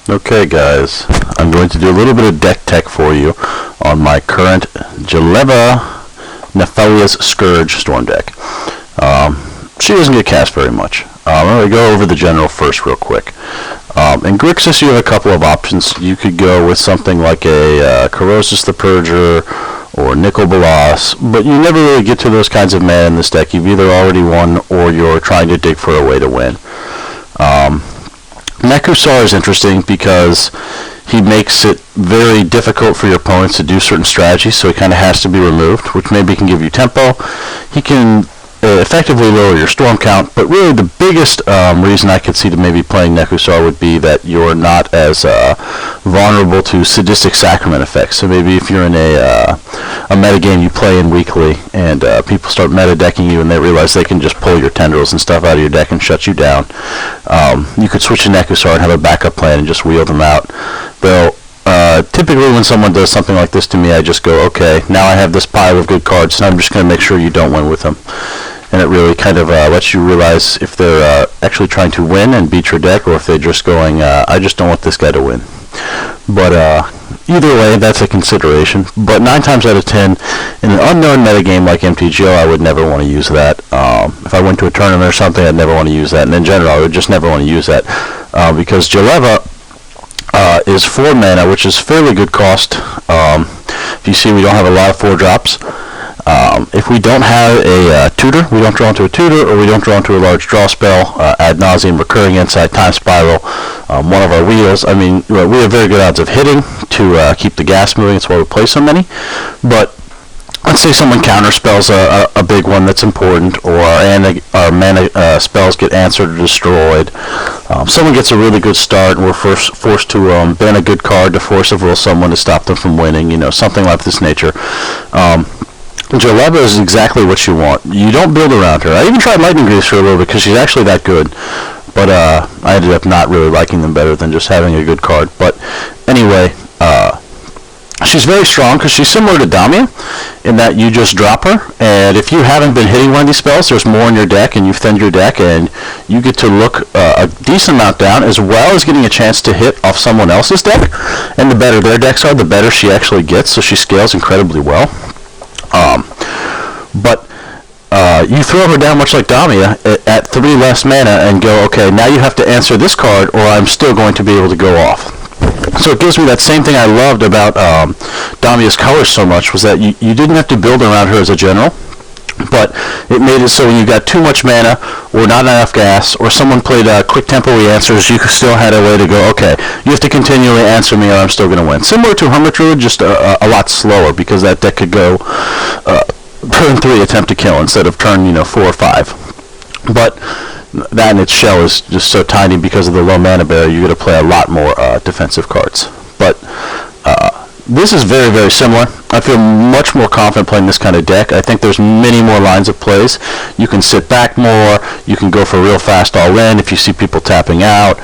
Okay guys, I'm going to do a little bit of deck tech for you on my current Jeleva Nephilia's Scourge Storm deck. She doesn't get cast very much. I'm going to go over the general first real quick. In Grixis you have a couple of options. You could go with something like a Corrosis the Purger or Nicol Bolas, but you never really get to those kinds of mana in this deck. You've either already won or you're trying to dig for a way to win. Nekusar is interesting because he makes it very difficult for your opponents to do certain strategies, so he kind of has to be removed, which maybe can give you tempo. He can effectively lower your storm count, but really the biggest reason I could see to maybe playing Nekusar would be that you're not as vulnerable to sadistic sacrament effects. So maybe if you're in a metagame you play in weekly and people start meta-decking you and they realize they can just pull your tendrils and stuff out of your deck and shut you down, you could switch to Nekusar and have a backup plan and just wheel them out. They'll typically when someone does something like this to me, I just go, okay, now I have this pile of good cards and I'm just going to make sure you don't win with them. And it really kind of lets you realize if they're actually trying to win and beat your deck, or if they're just going, I just don't want this guy to win. But either way, that's a consideration. But 9 times out of 10, in an unknown metagame like MTGO, I would never want to use that. If I went to a tournament or something, I'd never want to use that. And in general, I would just never want to use that. Because Jeleva is 4 mana, which is fairly good cost. If you see, we don't have a lot of 4-drops. If we don't have a tutor, we don't draw into a tutor, or we don't draw into a large draw spell, Ad Nauseam, Recurring Insight, Time Spiral, one of our wheels. I mean, we have very good odds of hitting to keep the gas moving. It's why we play so many. But let's say someone counterspells a big one that's important, or our mana spells get answered or destroyed. Someone gets a really good start, and we're forced to ban a good card to force a will someone to stop them from winning. You know, something like this nature. Jeleva is exactly what you want. You don't build around her. I even tried Lightning Greaves for a little bit because she's actually that good, but I ended up not really liking them better than just having a good card. But anyway, she's very strong because she's similar to Damia in that you just drop her, and if you haven't been hitting one of these spells, there's more in your deck, and you've thinned your deck, and you get to look a decent amount down, as well as getting a chance to hit off someone else's deck. And the better their decks are, the better she actually gets, so she scales incredibly well. But you throw her down much like Damia at 3 less mana and go, okay, now you have to answer this card or I'm still going to be able to go off. So it gives me that same thing I loved about Damia's colors so much, was that you didn't have to build around her as a general, but it made it so when you got too much mana or not enough gas, or someone played quick tempo answers, you still had a way to go, okay, you have to continually answer me or I'm still going to win. Similar to Hermit Druid, just a lot slower, because that deck could go turn 3 attempt to kill instead of turn 4 or 5. But that in its shell is just so tiny because of the low mana barrier. You got to play a lot more defensive cards. But this is very, very similar. I feel much more confident playing this kind of deck. I think there's many more lines of plays. You can sit back more. You can go for real fast all in if you see people tapping out.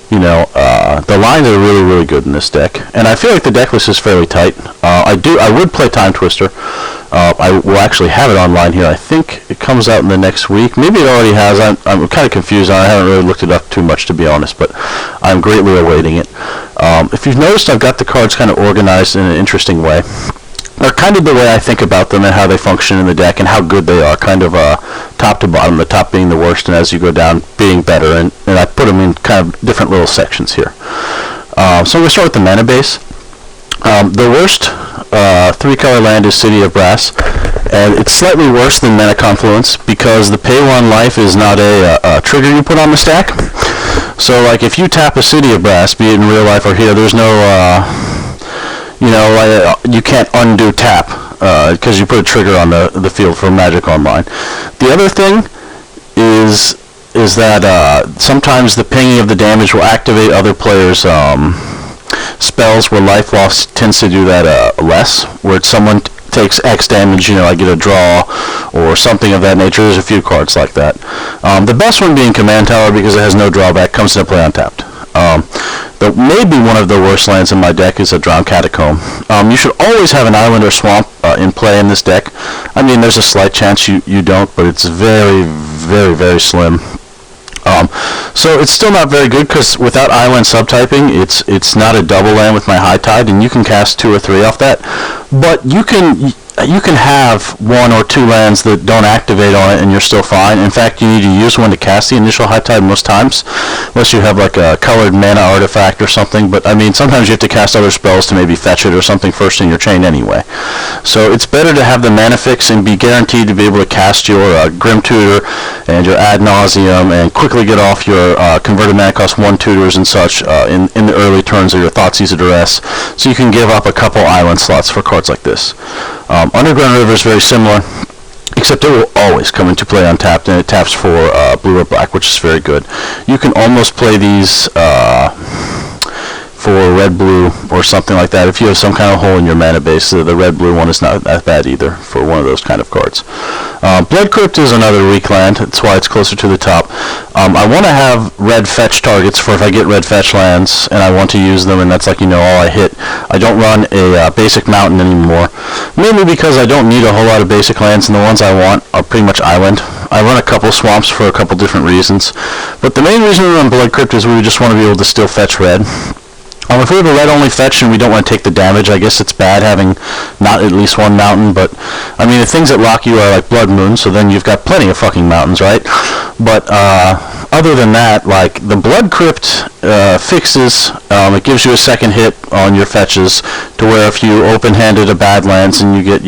The lines are really, really good in this deck. And I feel like the deck list is fairly tight. I would play Time Twister. I will actually have it online here. I think it comes out in the next week. Maybe it already has. I'm kind of confused. I haven't really looked it up too much, to be honest, but I'm greatly awaiting it. If you've noticed, I've got the cards kind of organized in an interesting way. They're kind of the way I think about them and how they function in the deck and how good they are, kind of top to bottom, the top being the worst, and as you go down, being better. And I put them in kind of different little sections here. So I'm going to start with the mana base. The worst 3-color land is City of Brass, and it's slightly worse than Mana Confluence because the pay 1 life is not a trigger you put on the stack. So like if you tap a City of Brass, be it in real life or here, there's no you can't undo tap because you put a trigger on the field for Magic Online. The other thing is that sometimes the pinging of the damage will activate other players' spells where life loss tends to do that less, where someone takes X damage, I get a draw or something of that nature. There's a few cards like that. The best one being Command Tower because it has no drawback, comes into play untapped. Maybe one of the worst lands in my deck is a Drowned Catacomb. You should always have an island or swamp in play in this deck. I mean, there's a slight chance you don't, but it's very, very, very slim. So it's still not very good because without island subtyping, it's not a double land with my high tide, and you can cast 2 or 3 off that. But you can have 1 or 2 lands that don't activate on it and you're still fine. In fact, you need to use one to cast the initial high tide most times, unless you have like a colored mana artifact or something. But I mean, sometimes you have to cast other spells to maybe fetch it or something first in your chain anyway. So it's better to have the mana fix and be guaranteed to be able to cast your Grim Tutor and your Ad Nauseam and quickly get off your converted mana cost 1 tutors and such in the early turns of your Thoughtseize of Duress, so you can give up a couple island slots for cards like this. Underground River is very similar, except it will always come into play untapped, and it taps for blue or black, which is very good. You can almost play these for red-blue or something like that. If you have some kind of hole in your mana base, the red-blue one is not that bad either for one of those kind of cards. Blood Crypt is another weak land. That's why it's closer to the top. I want to have red fetch targets for if I get red fetch lands and I want to use them, and that's like, all I hit. I don't run a basic mountain anymore, mainly because I don't need a whole lot of basic lands, and the ones I want are pretty much island. I run a couple swamps for a couple different reasons, but the main reason we run Blood Crypt is we just want to be able to still fetch red. If we have a red-only fetch and we don't want to take the damage, I guess it's bad having not at least 1 mountain, but, I mean, the things that lock you are like Blood Moon, so then you've got plenty of fucking mountains, right? But, other than that, like, the Blood Crypt fixes, it gives you a second hit on your fetches, to where if you open-handed a Badlands and you get,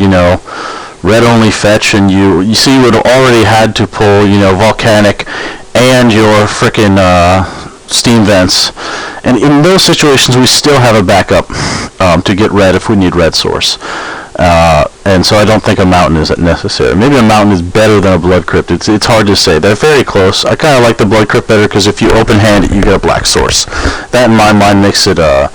red-only fetch, and you see you would have already had to pull, Volcanic and your frickin', Steam Vents, and in those situations we still have a backup to get red if we need red source, and so I don't think a mountain is necessary. Maybe a mountain is better than a Blood Crypt. It's hard to say. They're very close. I kind of like the Blood Crypt better because if you open hand it, you get a black source. That in my mind makes it a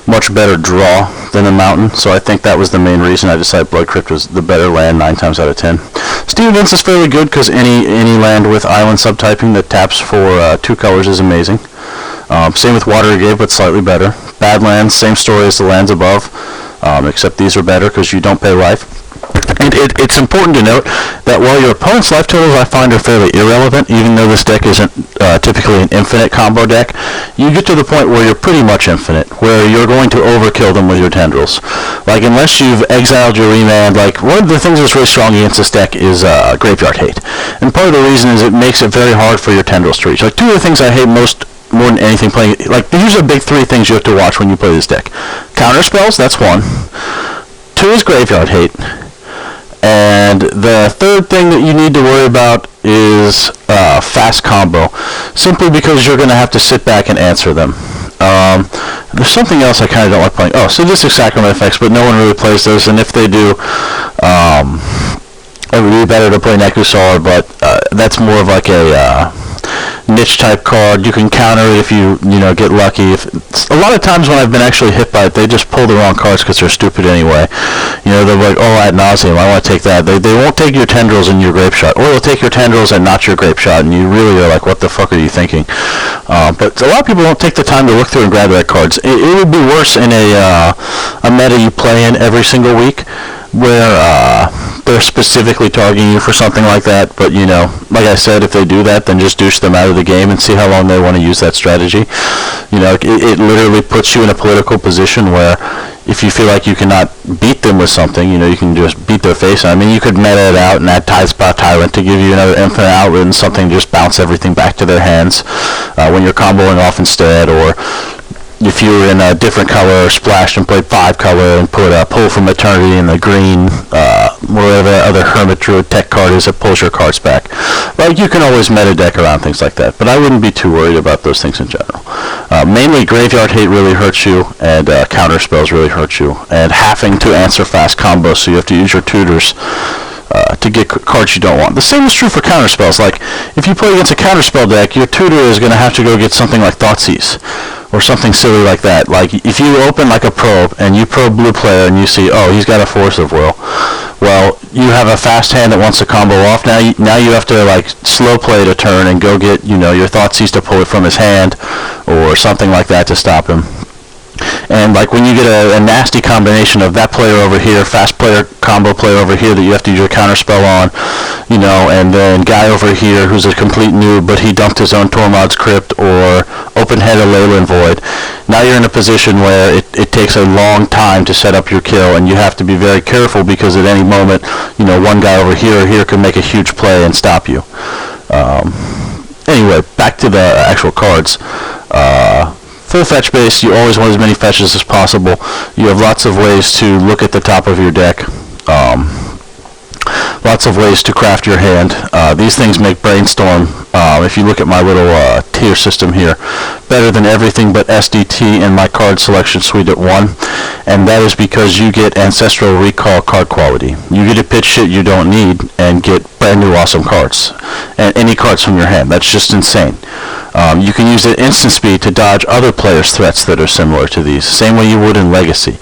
much better draw than a mountain, so I think that was the main reason I decided Blood Crypt was the better land 9 times out of 10. Steam Vents is fairly good because any land with island subtyping that taps for 2 colors is amazing. Same with Water Gate, but slightly better. Badlands, same story as the lands above, except these are better because you don't pay life. And it's important to note that while your opponent's life totals I find are fairly irrelevant, even though this deck isn't typically an infinite combo deck, you get to the point where you're pretty much infinite, where you're going to overkill them with your tendrils. Like, unless you've exiled your remand, like, one of the things that's really strong against this deck is Graveyard Hate. And part of the reason is it makes it very hard for your tendrils to reach. Like, 2 of the things I hate more than anything playing, like, these are big 3 things you have to watch when you play this deck. Counter spells, that's 1. 2 is Graveyard Hate. And the third thing that you need to worry about is fast combo, simply because you're going to have to sit back and answer them. There's something else I kind of don't like playing. Oh, Sadistic Sacrament effects, but no one really plays those, and if they do, it would be better to play Nekusar, but that's more of like a niche type card. You can counter it if you get lucky. A lot of times when I've been actually hit by it, they just pull the wrong cards because they're stupid anyway. They're like, oh, Ad Nauseam, I want to take that. They won't take your tendrils and your Grape Shot, or they'll take your tendrils and not your Grape Shot, and you really are like, what the fuck are you thinking? But a lot of people don't take the time to look through and grab their cards. It would be worse in a meta you play in every single week, where they're specifically targeting you for something like that. But like I said, if they do that, then just douche them out of the game and see how long they want to use that strategy. It literally puts you in a political position where if you feel like you cannot beat them with something, you can just beat their face. I mean, you could meta it out and add Tidespot Tyrant to give you another infinite outlet and something to just bounce everything back to their hands when you're comboing off instead, or if you were in a different color, splashed and played 5 color and put a Pull from Eternity in the green, whatever other Hermit Druid tech card is that pulls your cards back. Like, you can always meta deck around things like that, but I wouldn't be too worried about those things in general. Mainly Graveyard Hate really hurts you, and counter spells really hurt you, and having to answer fast combos, so you have to use your tutors to get cards you don't want. The same is true for counter spells. Like, if you play against a counter spell deck, your tutor is going to have to go get something like Thoughtseize, or something silly like that. Like, if you open like a probe, and you probe blue player, and you see, oh, he's got a Force of Will, well, you have a fast hand that wants to combo off. Now you have to, like, slow play it a turn and go get, your Thoughtseize to pull it from his hand, or something like that to stop him. And like when you get a nasty combination of that player over here, fast player combo player over here that you have to use your counter spell on, you know, and then guy over here who's a complete noob, but he dumped his own Tormod's Crypt or open-headed Leyland Void. Now you're in a position where it takes a long time to set up your kill, and you have to be very careful because at any moment, you know, one guy over here or here could make a huge play and stop you. Anyway, back to the actual cards. Full fetch base, you always want as many fetches as possible. You have lots of ways to look at the top of your deck. Lots of ways to craft your hand. These things make Brainstorm, if you look at my little tier system here, better than everything but SDT and my card selection suite at 1. And that is because you get Ancestral Recall card quality. You get to pitch shit you don't need and get brand new awesome cards. And any cards from your hand. That's just insane. You can use it instant speed to dodge other players' threats that are similar to these. Same way you would in Legacy.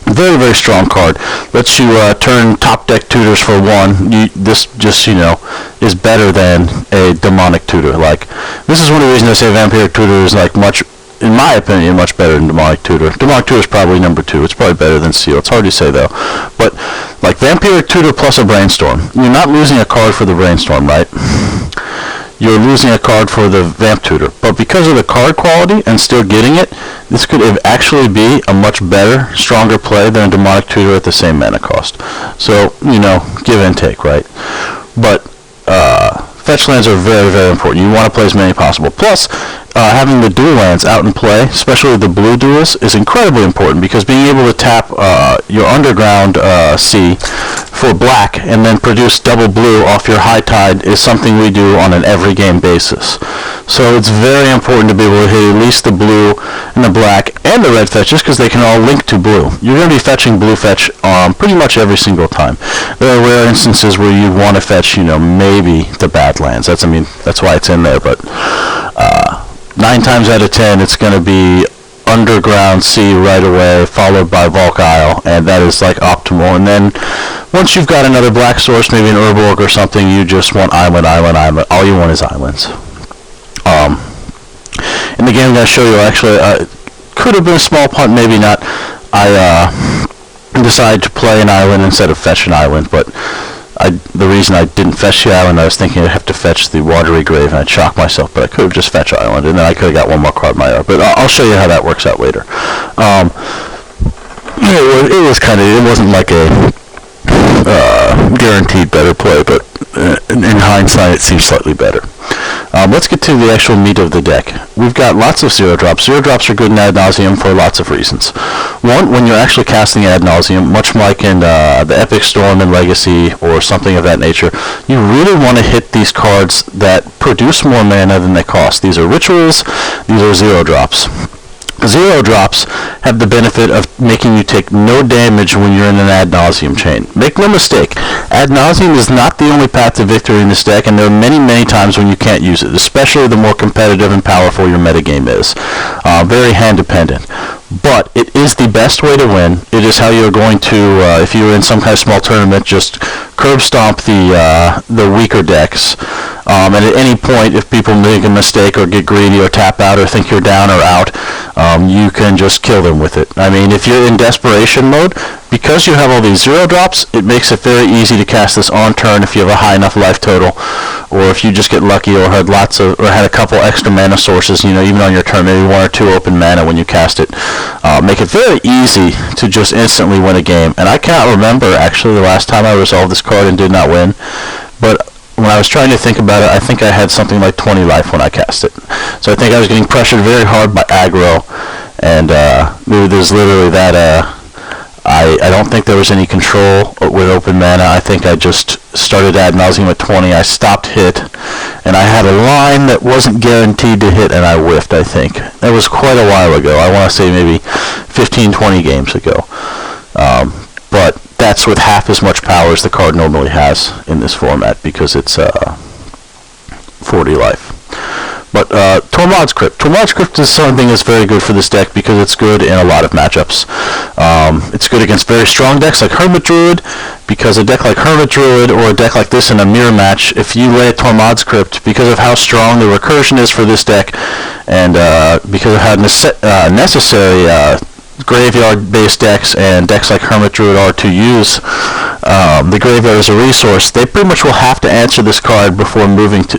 Very, very strong card. Lets you turn top deck tutors for 1. This just, you know, is better than a demonic tutor. Like, this is one of the reasons I say Vampiric Tutor is like much, in my opinion, much better than demonic tutor. Demonic tutor is probably number 2. It's probably better than Seal. It's hard to say though. But like Vampiric Tutor plus a Brainstorm, you're not losing a card for the Brainstorm, right? You're losing a card for the Vamp Tutor. But because of the card quality and still getting it, this could actually be a much better, stronger play than a Demonic Tutor at the same mana cost. So, you know, give and take, right? But fetch lands are very, very important. You want to play as many possible. Plus, having the dual lands out in play, especially the blue duels, is incredibly important because being able to tap your underground sea for black and then produce double blue off your High Tide is something we do on an every game basis. So it's very important to be able to hit at least the blue and the black and the red fetch just because they can all link to blue. You're going to be fetching blue fetch pretty much every single time. There are rare instances where you want to fetch, you know, maybe the Badlands. That's why it's in there, but 9 times out of 10 it's going to be underground sea right away, followed by Volk Isle, and that is like optimal. And then once you've got another black source, maybe an Urborg or something, you just want island. All you want is islands. In the game I'm going to show you, actually, could have been a small punt, maybe not. I decided to play an island instead of fetch an island, but the reason I didn't fetch the island, I was thinking I'd have to fetch the Watery Grave, and I'd shock myself, but I could have just fetched island, and then I could have got one more card in my yard. But I'll show you how that works out later. It was kind of, it wasn't like a guaranteed better play, but in hindsight it seems slightly better. Let's get to the actual meat of the deck. We've got lots of 0-drops. 0-drops are good in Ad Nauseam for lots of reasons. One, when you're actually casting Ad Nauseam, much like in the Epic Storm in Legacy or something of that nature, you really want to hit these cards that produce more mana than they cost. These are rituals, these are 0-drops. 0-drops have the benefit of making you take no damage when you're in an Ad Nauseam chain. Make no mistake, Ad Nauseam is not the only path to victory in this deck, and there are many, many times when you can't use it, especially the more competitive and powerful your metagame is. Very hand-dependent. But it is the best way to win. It is how you're going to, if you're in some kind of small tournament, just curb stomp the weaker decks. And at any point, if people make a mistake or get greedy or tap out or think you're down or out, you can just kill them with it. I mean, if you're in desperation mode, because you have all these 0-drops, it makes it very easy to cast this on turn if you have a high enough life total, or if you just get lucky or had a couple extra mana sources, you know, even on your turn, maybe 1 or 2 open mana when you cast it. Make it very easy to just instantly win a game. And I cannot remember actually the last time I resolved this card and did not win, but when I was trying to think about it, I think I had something like 20 life when I cast it. So I think I was getting pressured very hard by aggro, and there's literally that. I don't think there was any control with open mana. I think I just started Ad Nauseam at 20. I stopped hit, and I had a line that wasn't guaranteed to hit, and I whiffed, I think. That was quite a while ago. I want to say maybe 15, 20 games ago. But that's with half as much power as the card normally has in this format because it's 40 life. But Tormod's Crypt. Tormod's Crypt is something that's very good for this deck because it's good in a lot of matchups. It's good against very strong decks like Hermit Druid, because a deck like Hermit Druid or a deck like this in a mirror match, if you lay a Tormod's Crypt, because of how strong the recursion is for this deck, and because of how necessary graveyard-based decks and decks like Hermit Druid are to use the graveyard as a resource, they pretty much will have to answer this card before moving to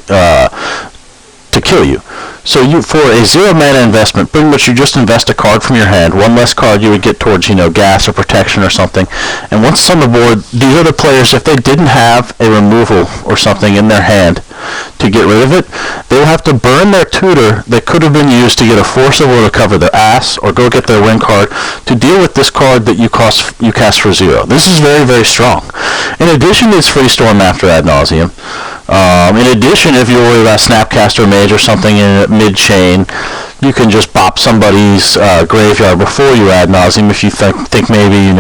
kill you. So for a 0 mana investment, pretty much you just invest a card from your hand, one less card you would get towards, gas or protection or something, and once it's on the board, the other players, if they didn't have a removal or something in their hand to get rid of it, they'll have to burn their tutor that could have been used to get a forcible to cover their ass or go get their win card to deal with this card that you cast for 0. This is very, very strong. In addition, it's free Storm after Ad Nauseam. In addition, if you're worried about Snapcaster Mage or something in mid-chain, you can just bop somebody's graveyard before you Ad Nauseam if you think maybe,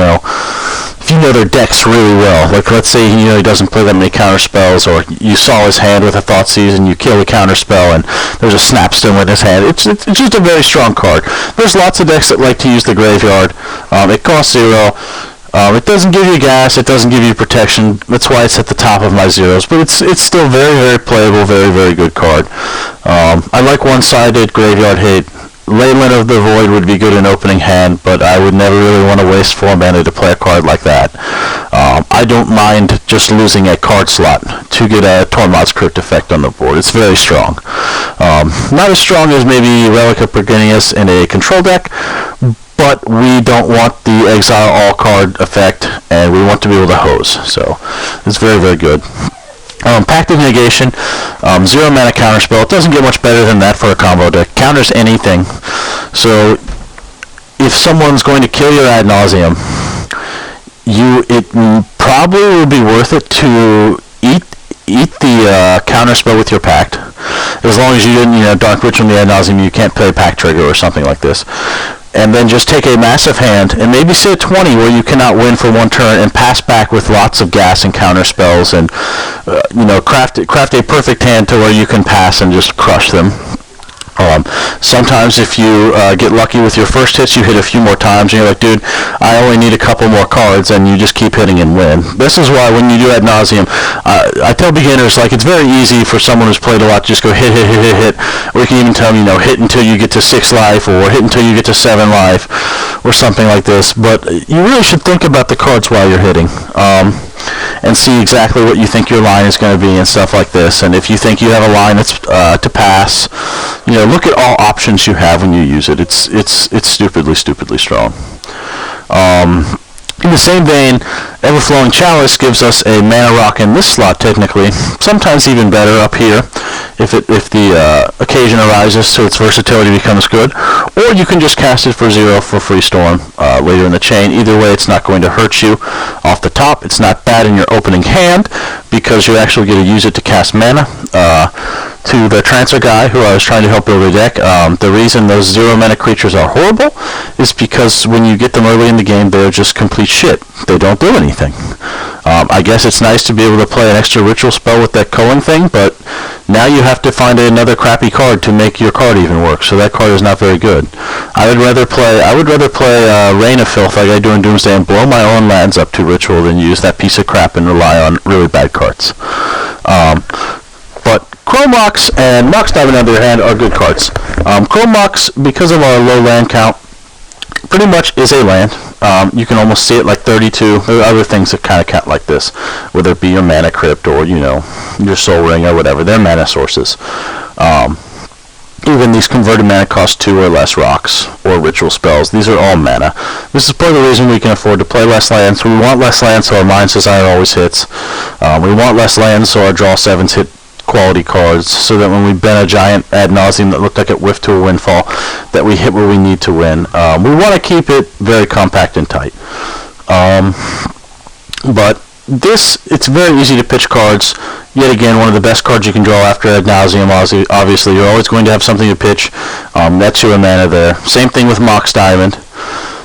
if you know their decks really well. Like, let's say, he doesn't play that many counter spells, or you saw his hand with a Thoughtseize and you kill the counter spell and there's a Snapstone with his hand. It's just a very strong card. There's lots of decks that like to use the graveyard. It costs 0. It doesn't give you gas, it doesn't give you protection, that's why it's at the top of my zeros, but it's still very, very playable, very, very good card. I like one-sided graveyard hate. Leyland of the Void would be good in opening hand, but I would never really want to waste 4 mana to play a card like that. I don't mind just losing a card slot to get a Tormod's Crypt effect on the board. It's very strong. Not as strong as maybe Relic of Pergenius in a control deck, but we don't want the exile all card effect, and we want to be able to hose. So it's very, very good. Pact of Negation, 0 mana counterspell. It doesn't get much better than that for a combo deck. Counters anything. So if someone's going to kill your Ad Nauseam, it probably will be worth it to eat the counterspell with your Pact. As long as you didn't, Dark Ritual the Ad Nauseam, you can't play Pact Trigger or something like this. And then just take a massive hand and maybe say a 20 where you cannot win for one turn and pass back with lots of gas and counter spells and craft a perfect hand to where you can pass and just crush them. Sometimes if you get lucky with your first hits, you hit a few more times and you're like, dude, I only need a couple more cards, and you just keep hitting and win. This is why when you do Ad Nauseam, I tell beginners, it's very easy for someone who's played a lot to just go hit, or you can even tell them, hit until you get to 6 life, or hit until you get to 7 life, or something like this. But you really should think about the cards while you're hitting. And see exactly what you think your line is going to be and stuff like this. And if you think you have a line that's to pass, look at all options you have when you use it. It's stupidly strong. In the same vein, Everflowing Chalice gives us a mana rock in this slot technically, sometimes even better up here if the occasion arises, so its versatility becomes good. Or you can just cast it for 0 for free Storm later in the chain. Either way, it's not going to hurt you off the top. It's not bad in your opening hand because you're actually going to use it to cast mana. To the Transfer guy who I was trying to help build a deck, the reason those 0 mana creatures are horrible is because when you get them early in the game, they're just complete shit. They don't do anything. I guess it's nice to be able to play an extra ritual spell with that culling thing, but now you have to find another crappy card to make your card even work, so that card is not very good. I would rather play Rain of Filth like I do in Doomsday and blow my own lands up to ritual than use that piece of crap and rely on really bad cards. But Chrome Mox and Mox Diamond, on the other hand, are good cards. Chrome Mox, because of our low land count, pretty much is a land. You can almost see it like 32. There are other things that kind of count like this, whether it be your Mana Crypt or, your Soul Ring or whatever. They're mana sources. Even these converted mana cost 2 or less rocks or ritual spells. These are all mana. This is part of the reason we can afford to play less lands. We want less lands so our Mind's Desire always hits. We want less lands so our draw 7s hit quality cards, so that when we bend a giant Ad Nauseam that looked like it whiffed to a windfall, that we hit where we need to win. We want to keep it very compact and tight. But it's very easy to pitch cards. Yet again, one of the best cards you can draw after Ad Nauseam. Obviously, you're always going to have something to pitch. That's your mana there. Same thing with Mox Diamond.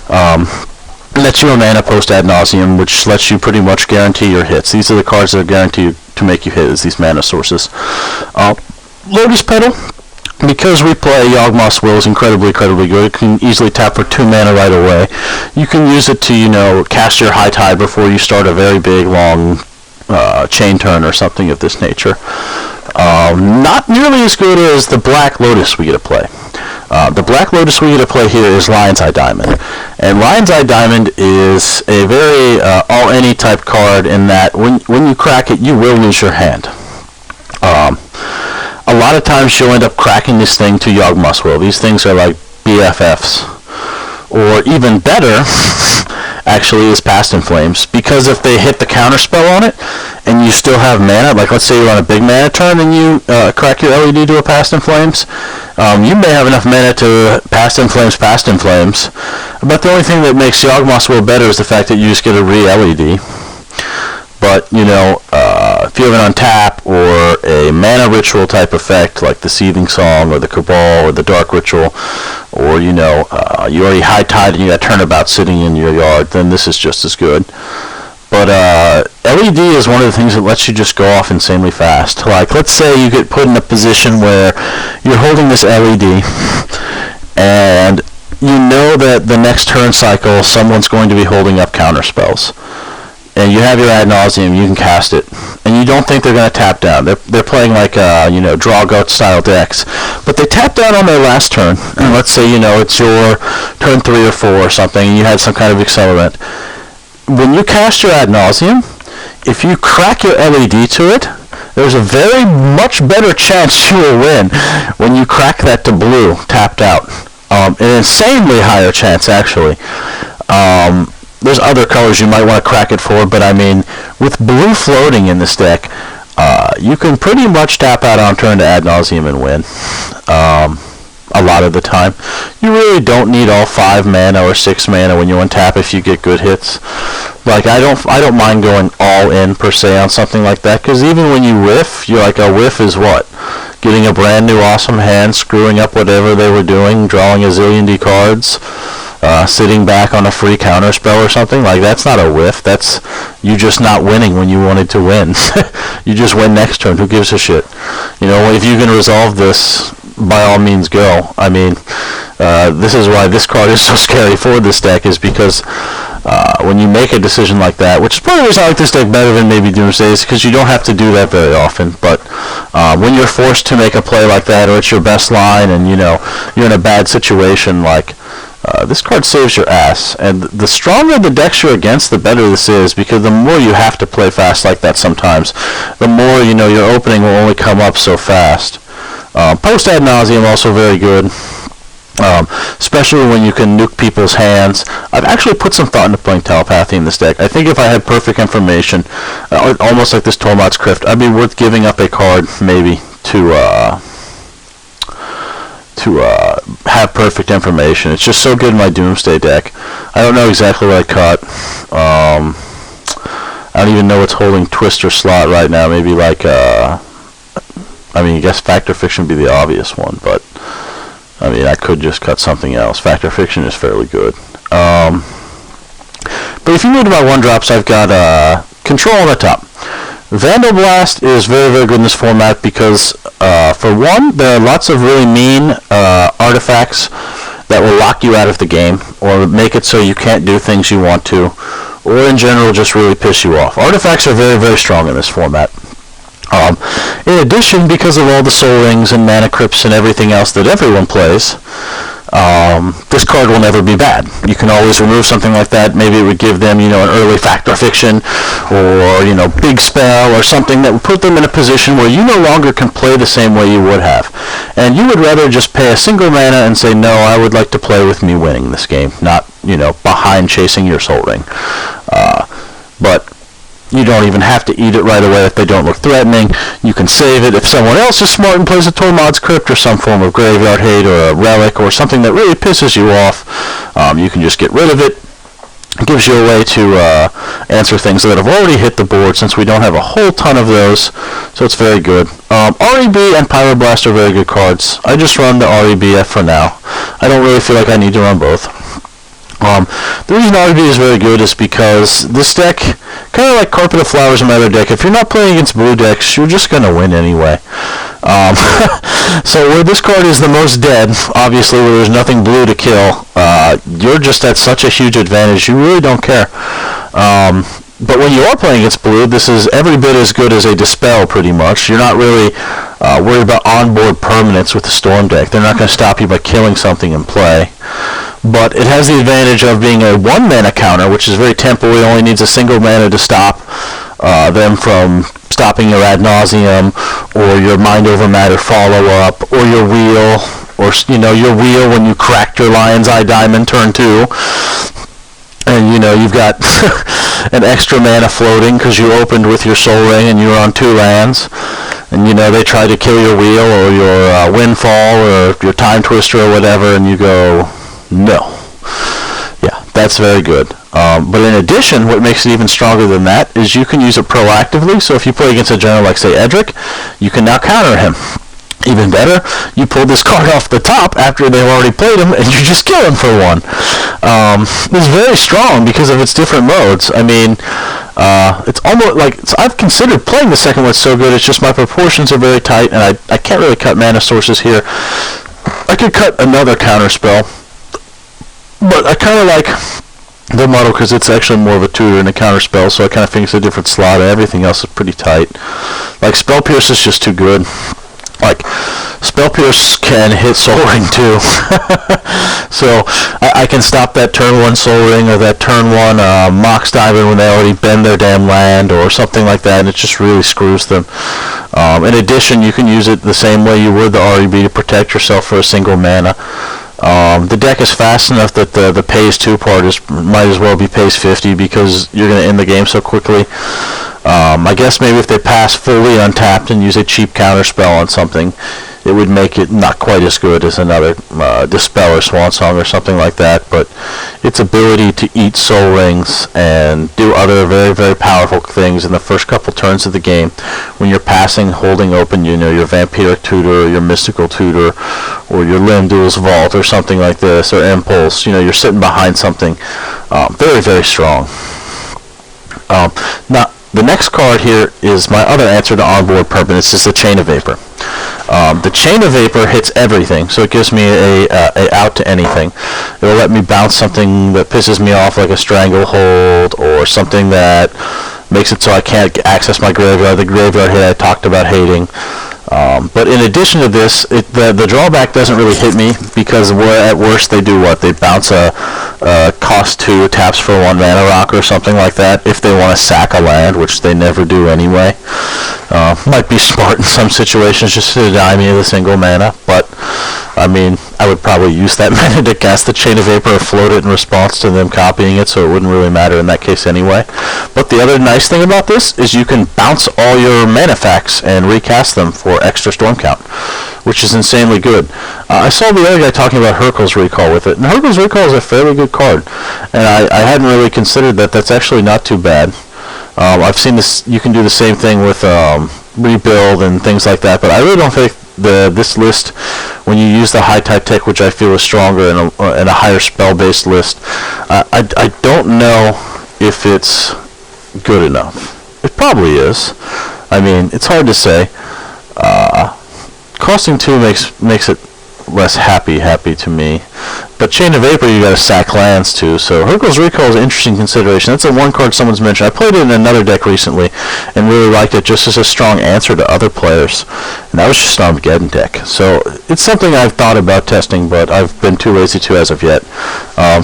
That's your mana post Ad Nauseam, which lets you pretty much guarantee your hits. These are the cards that are guaranteed to make you hit, as these mana sources. Lotus Petal. because we play Yawgmoth's Will is incredibly good. It can easily tap for 2 mana right away. You can use it to, cast your High Tide before you start a very big, long chain turn or something of this nature. Not nearly as good as the Black Lotus we get to play. The Black Lotus we get to play here is Lion's Eye Diamond. And Lion's Eye Diamond is a very all-any type card in that when you crack it, you will lose your hand. A lot of times you'll end up cracking this thing to Yawgmoth's Will. These things are like BFFs. Or even better, actually, is Past in Flames. Because if they hit the counterspell on it, and you still have mana, like let's say you're on a big mana turn and you crack your LED to a Past in Flames, you may have enough mana to Past in Flames, but the only thing that makes Yawgmoth's Will better is the fact that you just get a re-LED. But, if you have an untap or a mana ritual type effect, like the Seething Song or the Cabal or the Dark Ritual, or, you already High Tide and you got Turnabout sitting in your yard, then this is just as good. But LED is one of the things that lets you just go off insanely fast. Like, let's say you get put in a position where you're holding this LED, and you know that the next turn cycle someone's going to be holding up counterspells. And you have your Ad Nauseam, you can cast it, and you don't think they're going to tap down. They're playing like draw goat style decks, but they tap down on their last turn. And let's say it's your turn 3 or 4 or something, and you had some kind of accelerant. When you cast your Ad Nauseam, if you crack your LED to it, there's a very much better chance you will win when you crack that to blue tapped out. An insanely higher chance actually. There's other colors you might want to crack it for, but I mean, with blue floating in this deck, you can pretty much tap out on turn to Ad Nauseam and win. A lot of the time. You really don't need all 5 mana or 6 mana when you untap if you get good hits. Like, I don't mind going all in per se on something like that, because even when you whiff, you're like, a whiff is what? Getting a brand new awesome hand, screwing up whatever they were doing, drawing a zillion D cards, sitting back on a free counterspell or something. Like, that's not a whiff. That's you just not winning when you wanted to win. You just win next turn. Who gives a shit? If you can resolve this, by all means go. I mean, this is why this card is so scary for this deck, is because when you make a decision like that, which is part of the reason I like this deck better than maybe Doomsday, is because you don't have to do that very often. But when you're forced to make a play like that, or it's your best line, and you're in a bad situation, like this card saves your ass. And the stronger the decks you're against, the better this is, because the more you have to play fast like that sometimes, the more your opening will only come up so fast. Post Ad Nauseam also very good, especially when you can nuke people's hands. I've actually put some thought into playing Telepathy in this deck. I think if I had perfect information, almost like this Tormod's Crypt, I'd be worth giving up a card maybe to have perfect information. It's just so good in my Doomsday deck. I don't know exactly what I cut. I don't even know what's holding Twister slot right now. Maybe like I guess Factor Fiction would be the obvious one, but I could just cut something else. Factor Fiction is fairly good. But if you move to my 1-drops, I've got Control on the top. Vandal Blast is very, very good in this format because, for one, there are lots of really mean artifacts that will lock you out of the game, or make it so you can't do things you want to, or in general just really piss you off. Artifacts are very, very strong in this format. In addition, because of all the Soul Rings and Mana Crypts and everything else that everyone plays, this card will never be bad. You can always remove something like that. Maybe it would give them, an early Factor Fiction, or, Big Spell, or something that would put them in a position where you no longer can play the same way you would have. And you would rather just pay a single mana and say, no, I would like to play with me winning this game, not, behind chasing your Soul Ring. But you don't even have to eat it right away if they don't look threatening. You can save it if someone else is smart and plays a Tormod's Crypt or some form of Graveyard Hate or a Relic or something that really pisses you off. You can just get rid of it. It gives you a way to answer things that have already hit the board, since we don't have a whole ton of those, so it's very good. REB and Pyroblast are very good cards. I just run the REBF for now. I don't really feel like I need to run both. The reason REB is very good is because this deck, kind of like Carpet of Flowers in my other deck, if you're not playing against blue decks, you're just going to win anyway. So where this card is the most dead, obviously where there's nothing blue to kill, you're just at such a huge advantage, you really don't care. But when you are playing against blue, this is every bit as good as a Dispel, pretty much. You're not really worried about onboard permanents with the Storm deck. They're not going to stop you by killing something in play. But it has the advantage of being a 1-mana counter, which is very temporary. It only needs a single mana to stop them from stopping your Ad Nauseam, or your Mind Over Matter follow-up, or your Wheel, or your Wheel when you cracked your Lion's Eye Diamond turn 2. And you've got an extra mana floating because you opened with your Soul Ring and you were on 2 lands. And they try to kill your Wheel or your Windfall or your Time Twister or whatever, and you go, no. Yeah, that's very good. But in addition, what makes it even stronger than that is you can use it proactively. So if you play against a general like, say, Edric, you can now counter him. Even better, you pull this card off the top after they've already played him, and you just kill him for 1. It's very strong because of its different modes. I mean, it's almost like I've considered playing the second one so good. It's just my proportions are very tight, and I can't really cut mana sources here. I could cut another counter spell, but I kind of like the model because it's actually more of a tutor and a counter spell, so I kind of think it's a different slot, and everything else is pretty tight. Like, Spell Pierce is just too good. Like, Spell Pierce can hit Soul Ring too. So I can stop that turn 1 Soul Ring or that turn 1 Mox Diamond when they already bend their damn land or something like that, and it just really screws them. In addition, you can use it the same way you would the REB to protect yourself for a single mana. The deck is fast enough that the Pays 2 part might as well be Pays 50 because you're going to end the game so quickly. I guess maybe if they pass fully untapped and use a cheap counter spell on something, it would make it not quite as good as another Dispel or Swan Song or something like that. But its ability to eat Soul Rings and do other very, very powerful things in the first couple turns of the game, when you're passing, holding open, your Vampiric Tutor or your Mystical Tutor or your Limdual's Vault or something like this, or Impulse, you're sitting behind something very, very strong. Now, the next card here is my other answer to onboard permanence, is the Chain of Vapor. The Chain of Vapor hits everything, so it gives me a out to anything. It'll let me bounce something that pisses me off, like a Stranglehold, or something that makes it so I can't access my graveyard, the graveyard hit I talked about hating. But in addition to this, the drawback doesn't really hit me because at worst they do what? They bounce a cost 2 taps for 1 mana rock or something like that if they want to sack a land, which they never do anyway. Might be smart in some situations just to deny me of the single mana, but I mean, I would probably use that mana to cast the Chain of Vapor or float it in response to them copying it, so it wouldn't really matter in that case anyway. But the other nice thing about this is you can bounce all your mana facts and recast them for extra storm count, which is insanely good. I saw the other guy talking about Hurkyl's Recall with it, and Hurkyl's Recall is a fairly good card, and I hadn't really considered that. That's actually not too bad. I've seen this. You can do the same thing with Rebuild and things like that, but I really don't think this list, when you use the high tide tech, which I feel is stronger in a higher spell-based list, I don't know if it's good enough. It probably is. I mean, it's hard to say. Costing 2 makes it less happy to me. But Chain of Vapor, you gotta sack lands too, so Hurkyl's Recall is an interesting consideration. That's a 1 card someone's mentioned. I played it in another deck recently and really liked it just as a strong answer to other players. And that was just an Armageddon deck. So it's something I've thought about testing, but I've been too lazy to as of yet.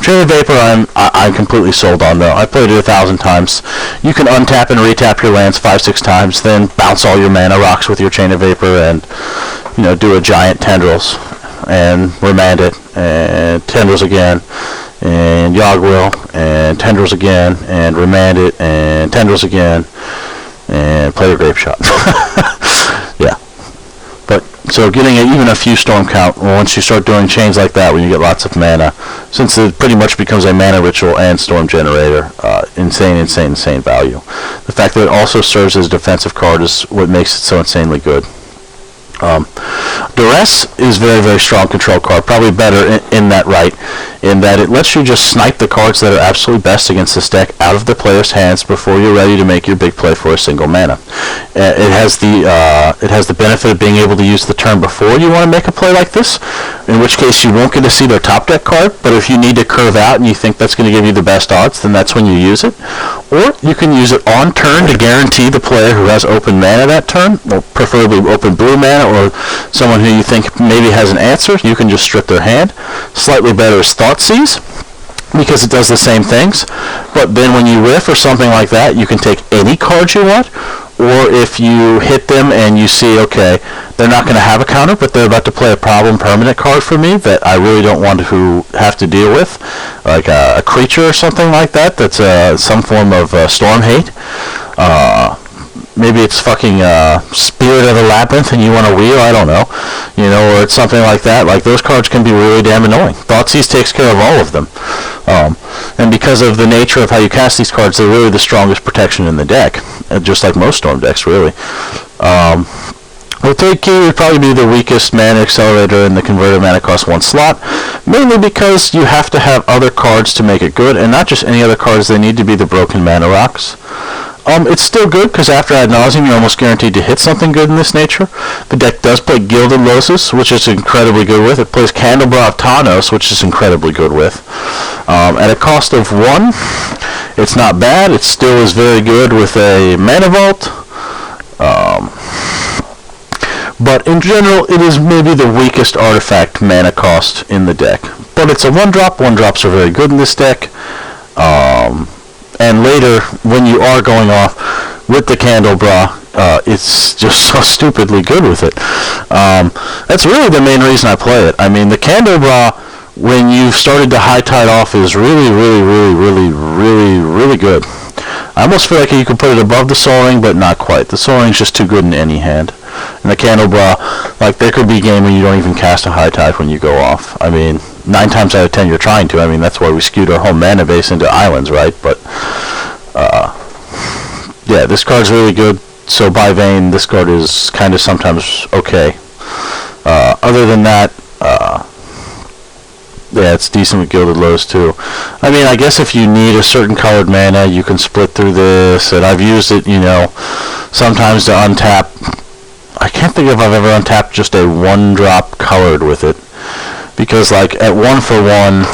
Chain of Vapor, I'm completely sold on though. I played it 1,000 times. You can untap and retap your lands 5-6 times, then bounce all your mana rocks with your Chain of Vapor and do a giant Tendrils and remand it, and Tendrils again, and Yogg-Will, and Tendrils again, and remand it, and Tendrils again, and play the Grape Shot. Yeah. But, so getting even a few storm count, once you start doing chains like that, when you get lots of mana, since it pretty much becomes a mana ritual and storm generator, insane value. The fact that it also serves as a defensive card is what makes it so insanely good. Duress is very, very strong control card, probably better in that right. in that it lets you just snipe the cards that are absolutely best against this deck out of the player's hands before you're ready to make your big play for a single mana. It has the benefit of being able to use the turn before you want to make a play like this, in which case you won't get to see their top deck card, but if you need to curve out and you think that's going to give you the best odds, then that's when you use it. Or you can use it on turn to guarantee the player who has open mana that turn, or preferably open blue mana, or someone who you think maybe has an answer, you can just strip their hand. Slightly better is Thoughtseize, because it does the same things, but then when you whiff or something like that, you can take any card you want, or if you hit them and you see, okay, they're not going to have a counter, but they're about to play a problem permanent card for me that I really don't want to have to deal with, like a creature or something like that, that's some form of storm hate. Maybe it's fucking Spirit of the Labyrinth and you want to wheel, I don't know, or it's something like that. Like, those cards can be really damn annoying. Thoughtseize takes care of all of them. And because of the nature of how you cast these cards, they're really the strongest protection in the deck, just like most Storm decks, really. Rotate Key would probably be the weakest mana accelerator in the converted mana cost 1 slot, mainly because you have to have other cards to make it good, and not just any other cards, they need to be the broken mana rocks. It's still good because after Ad Nauseam you're almost guaranteed to hit something good in this nature. The deck does play Gilded Lotus, which is incredibly good with. It plays Candelabra of Tawnos, which is incredibly good with. At a cost of 1, it's not bad. It still is very good with a Mana Vault. But in general, it is maybe the weakest artifact mana cost in the deck. But it's a 1-drop. 1-drops are very good in this deck. And later, when you are going off with the Candelabra, it's just so stupidly good with it. That's really the main reason I play it. I mean, the Candelabra, when you've started to high tide off, is really, really, really, really, really, really good. I almost feel like you could put it above the Sol Ring, but not quite. The Sol Ring's just too good in any hand. And the Candelabra, like, there could be a game when you don't even cast a high tide when you go off. I mean, 9 times out of 10 you're trying to. I mean, that's why we skewed our whole mana base into islands, right? But, yeah, this card's really good. So by vein, this card is kind of sometimes okay. Other than that, yeah, it's decent with Gilded Lotus too. I mean, I guess if you need a certain colored mana, you can split through this, and I've used it, sometimes to untap. I can't think if I've ever untapped just a 1-drop colored with it, because like at 1 for 1,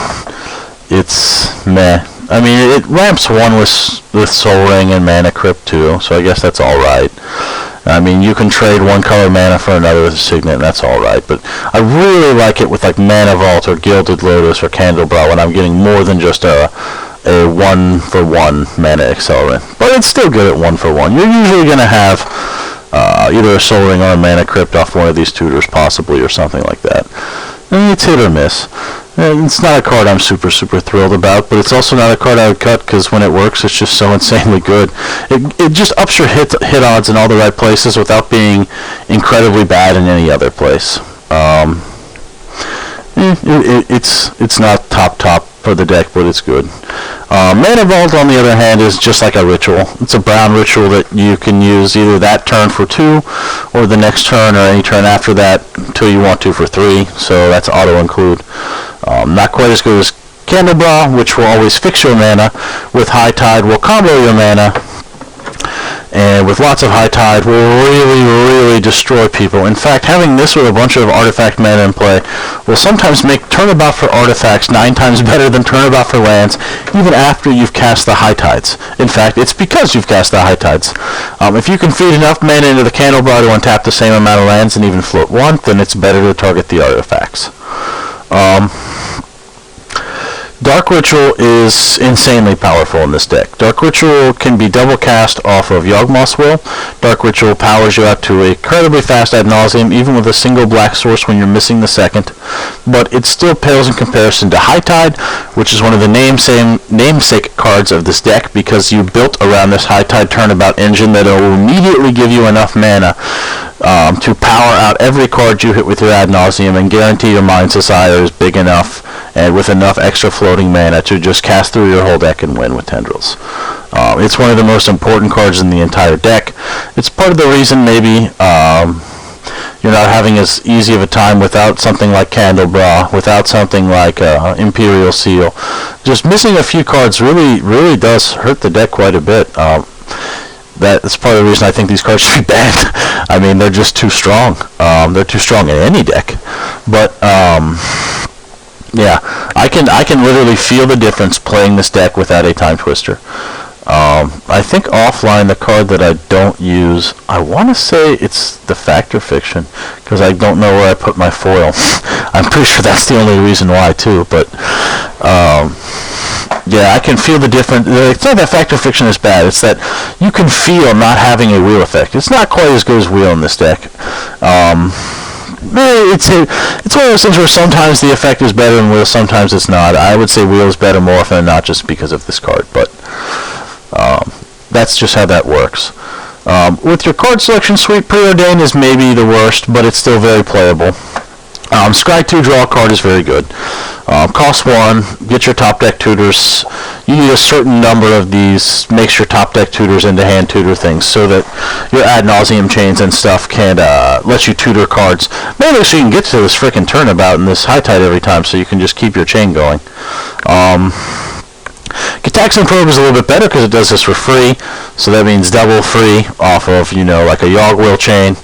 it's meh. I mean, it ramps 1 with Sol Ring and Mana Crypt too, so I guess that's alright. I mean, you can trade 1 color mana for another with a Signet, and that's alright, but I really like it with like Mana Vault or Gilded Lotus or Candelabra when I'm getting more than just a 1 for 1 mana accelerant. But it's still good at 1 for 1. You're usually going to have either a Sol Ring or a Mana Crypt off one of these tutors, possibly, or something like that. And it's hit or miss. And it's not a card I'm super, super thrilled about, but it's also not a card I would cut because when it works, it's just so insanely good. It just ups your hit odds in all the right places without being incredibly bad in any other place. It's not top for the deck, but it's good. Mana Vault, on the other hand, is just like a ritual. It's a brown ritual that you can use either that turn for 2, or the next turn, or any turn after that until you want to for 3, so that's auto-include. Not quite as good as Candelabra, which will always fix your mana. With High Tide, will combo your mana. And with lots of High Tide, will really, really destroy people. In fact, having this with a bunch of artifact mana in play will sometimes make Turnabout for artifacts 9 times better than Turnabout for lands, even after you've cast the High Tides. In fact, it's because you've cast the High Tides. If you can feed enough mana into the Candelabra to untap the same amount of lands and even float 1, then it's better to target the artifacts. Dark Ritual is insanely powerful in this deck. Dark Ritual can be double cast off of Yawgmoth's Will. Dark Ritual powers you out to a incredibly fast Ad Nauseam, even with a single black source when you're missing the second. But it still pales in comparison to High Tide, which is one of the namesake cards of this deck, because you built around this High Tide Turnabout engine that will immediately give you enough mana to power out every card you hit with your Ad Nauseam and guarantee your Mind's Desire is big enough and with enough extra floating mana to just cast through your whole deck and win with Tendrils. It's one of the most important cards in the entire deck. It's part of the reason maybe you're not having as easy of a time without something like Candlebra, without something like Imperial Seal. Just missing a few cards really does hurt the deck quite a bit. That's part of the reason I think these cards should be banned. I mean, they're just too strong. They're too strong in any deck. But yeah, I can literally feel the difference playing this deck without a Time Twister. I think offline, the card that I don't use, I want to say it's the Fact or Fiction, because I don't know where I put my foil. I'm pretty sure that's the only reason why, too. But yeah, I can feel the difference. It's not that Fact or Fiction is bad. It's that you can feel not having a wheel effect. It's not quite as good as wheel in this deck. It's one of those things where sometimes the effect is better than wheel, sometimes it's not. I would say wheel is better more often than not, just because of this card. But that's just how that works. With your card selection suite, Preordained is maybe the worst, but it's still very playable. Scry 2 draw a card is very good. Cost 1, get your top deck tutors. You need a certain number of these, makes your top deck tutors into hand tutor things, so that your ad nauseam chains and stuff can let you tutor cards. Mainly so you can get to this frickin' turnabout and this high tide every time, so you can just keep your chain going. Gitaxian Probe is a little bit better because it does this for free, so that means double free off of, like a Yogg Will chain.